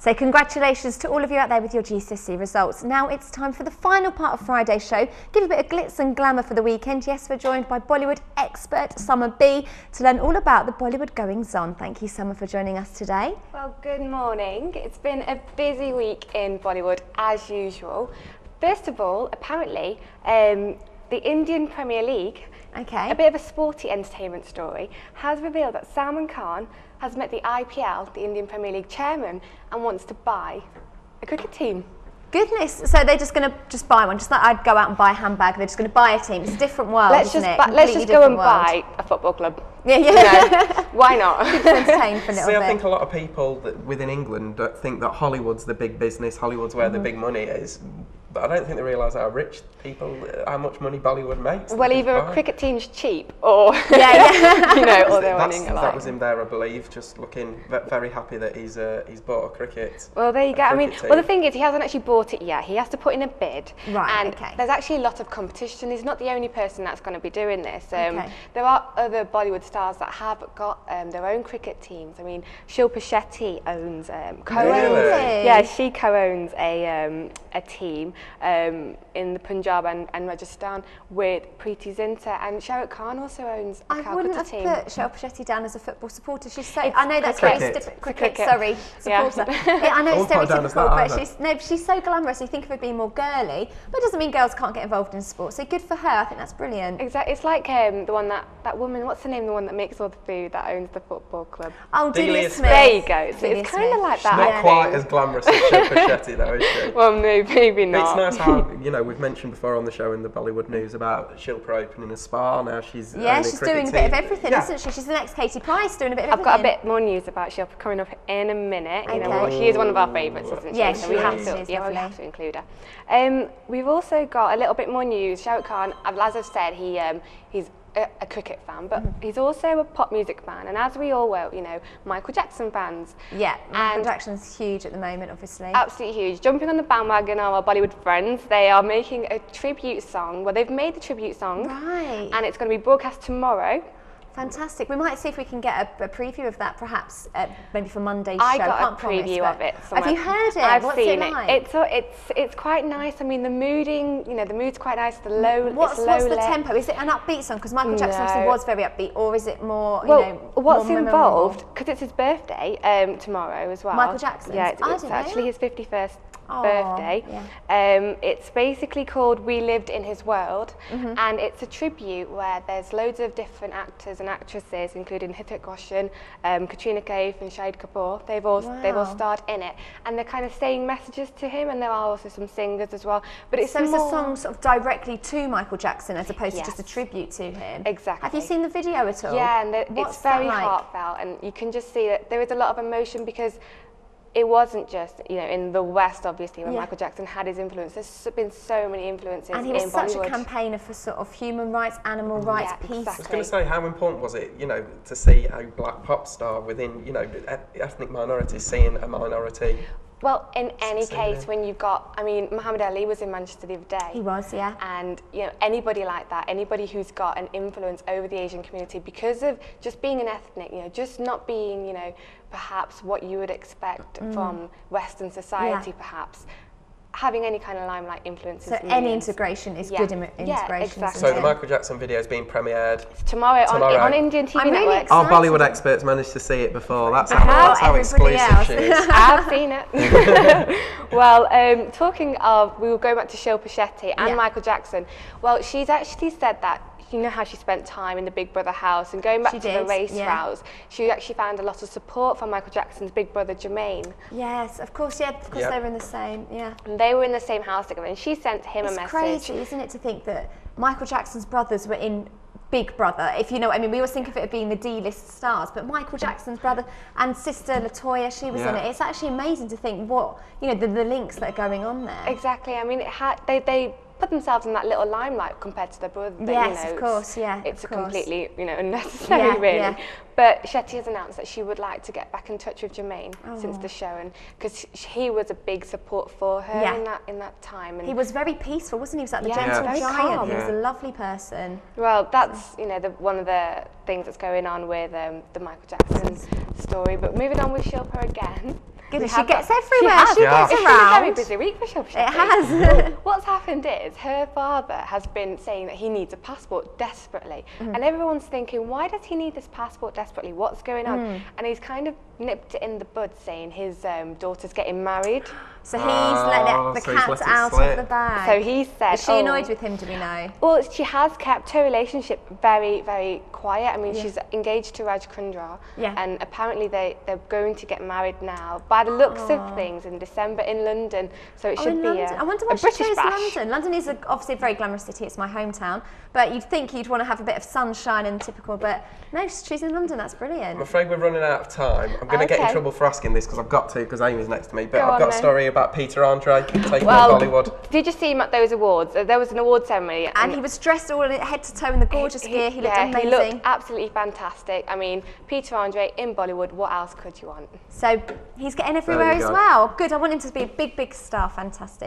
So congratulations to all of you out there with your GCSE results. Now it's time for the final part of Friday's show. Give a bit of glitz and glamour for the weekend. Yes, we're joined by Bollywood expert Summer B to learn all about the Bollywood goings-on. Thank you, Summer, for joining us today. Well, good morning. It's been a busy week in Bollywood as usual. First of all, apparently, the Indian Premier League, a bit of a sporty entertainment story, has revealed that Salman Khan has met the IPL, the Indian Premier League chairman, and wants to buy a cricket team. Goodness, so they're just going to buy one, just like I'd go out and buy a handbag, they're just going to buy a team. It's a different world, let's isn't it? Let's just go and buy a football club. Yeah. You know, why not? Keep them entertained for a little bit. I think a lot of people within England think that Hollywood's the big business, Hollywood's where the big money is. But I don't think they realise how rich people, how much money Bollywood makes. Well, either a cricket team's cheap or, or they're winning a lot. That was him there, I believe, just looking very happy that he's bought a cricket. Well, there you go. I mean, well, the thing is, he hasn't actually bought it yet. He has to put in a bid. Right, and there's actually a lot of competition. He's not the only person that's going to be doing this. There are other Bollywood stars that have got their own cricket teams. I mean, Shilpa Shetty owns, she co-owns a team in the Punjab and Rajasthan with Preeti Zinta, and Shah Rukh Khan also owns a Calcutta team. I wouldn't have put Shilpa Shetty down as a football supporter. She's so, I know that's very cricket, sorry, supporter. I know it's stereotypical, but she's so glamorous. You think of her being more girly, but it doesn't mean girls can't get involved in sport. So good for her. I think that's brilliant. Exactly. It's like the one that woman. What's her name? The one that makes all the food that owns the football club. Oh, Delia Smith. There you go. So it's kind of like that. Not quite as glamorous as Shilpa Shetty, though, is she? Well, maybe not. It's nice how we've mentioned before on the show in the Bollywood news about Shilpa opening a spa. Now she's she's doing a bit of everything, isn't she? She's the next Katie Price, doing a bit of everything. I've got a bit more news about Shilpa coming up in a minute. You know, she is one of our favourites, isn't she? Yeah, so we have to include her. We've also got a little bit more news. Shah Rukh Khan, as I've said, he's a cricket fan, but he's also a pop music fan, and as we all know, Michael Jackson fans. Yeah, Michael Jackson's huge at the moment, obviously. Absolutely huge. Jumping on the bandwagon are our Bollywood friends. They are making a tribute song. Well, they've made the tribute song, and it's going to be broadcast tomorrow. Fantastic. We might see if we can get a preview of that, perhaps maybe for Monday's show. I got a preview of it. Have you heard it? I've seen it. It's quite nice. I mean, the mood's quite nice. What's the tempo? Is it an upbeat song? Because Michael Jackson obviously was very upbeat, or is it more? What's involved? Because it's his birthday tomorrow as well. Michael Jackson. Yeah, it's actually his 51st. Birthday. It's basically called We Lived in His World, and it's a tribute where there's loads of different actors and actresses, including Hrithik Roshan, Katrina Kaif and Shahid Kapoor. They've all starred in it, and they're kind of saying messages to him, and there are also some singers as well. But it's a song sort of directly to Michael Jackson as opposed to just a tribute to him. Exactly. Have you seen the video at all? Yeah, and it's very heartfelt, and you can just see that there is a lot of emotion because it wasn't just, in the West, obviously, where Michael Jackson had his influence. There's been so many influences in Bollywood. And he was such a campaigner for sort of human rights, animal rights, peace. Exactly. I was going to say, how important was it, to see a black pop star within, ethnic minorities seeing a minority? Well, in any case, when you've got, Muhammad Ali was in Manchester the other day. He was, yeah. And, anybody like that, anybody who's got an influence over the Asian community because of just being an ethnic, just not being, perhaps what you would expect from Western society, perhaps. Having any kind of limelight influences. So any integration is good integration. Yeah, exactly. So the Michael Jackson video is being premiered tomorrow. On Indian TV Network. Our Bollywood experts managed to see it before. That's how exclusive she is. I've seen it. Well, talking of, we will go back to Shilpa Shetty and Michael Jackson. Well, she's actually said that, how she spent time in the Big Brother house, and going back to the race rows, she actually found a lot of support from Michael Jackson's big brother Jermaine. Yes, of course, they were in the same, And they were in the same house together, and she sent him a message. It's crazy, isn't it, to think that Michael Jackson's brothers were in Big Brother, if you know what I mean. We always think of it as being the D-list stars, but Michael Jackson's brother and sister Latoya, she was in it. It's actually amazing to think what, the links that are going on there. Exactly. I mean, they put themselves in that little limelight compared to their brother. Yes, of course, It's completely, unnecessary, really. Yeah. But Shetty has announced that she would like to get back in touch with Jermaine since the show, and because he was a big support for her in that time. And he was very peaceful, wasn't he? He was like the gentle giant. Calm. He was a lovely person. Well, that's one of the things that's going on with the Michael Jackson story. But moving on with Shilpa again. Goodness, she gets everywhere. She It's gets been around. a very busy week for Shilpa Shetty. It has. What's happened is her father has been saying that he needs a passport desperately, and everyone's thinking, why does he need this passport desperately? What's going on? And he's kind of nipped it in the bud, saying his daughter's getting married. So he's let the cat out of the bag. So he said, is she annoyed with him, do we know? Well, she has kept her relationship very, very quiet. I mean, she's engaged to Raj Kundra, and apparently they're going to get married now, by the looks of things, in December in London. So it should be I wonder why a she British chose bash. London. London is obviously a very glamorous city. It's my hometown, but you'd think you'd want to have a bit of sunshine and typical. But no, she's in London. That's brilliant. I'm afraid we're running out of time. I'm going to get in trouble for asking this because I've got to, because Amy's next to me. But I've got a story about Peter Andre taking on Bollywood. Did you see him at those awards? There was an award ceremony, and he was dressed all head to toe in the gorgeous gear. He looked amazing. He looked absolutely fantastic. I mean, Peter Andre in Bollywood. What else could you want? So he's getting everywhere as well. Good. I want him to be a big, big star. Fantastic.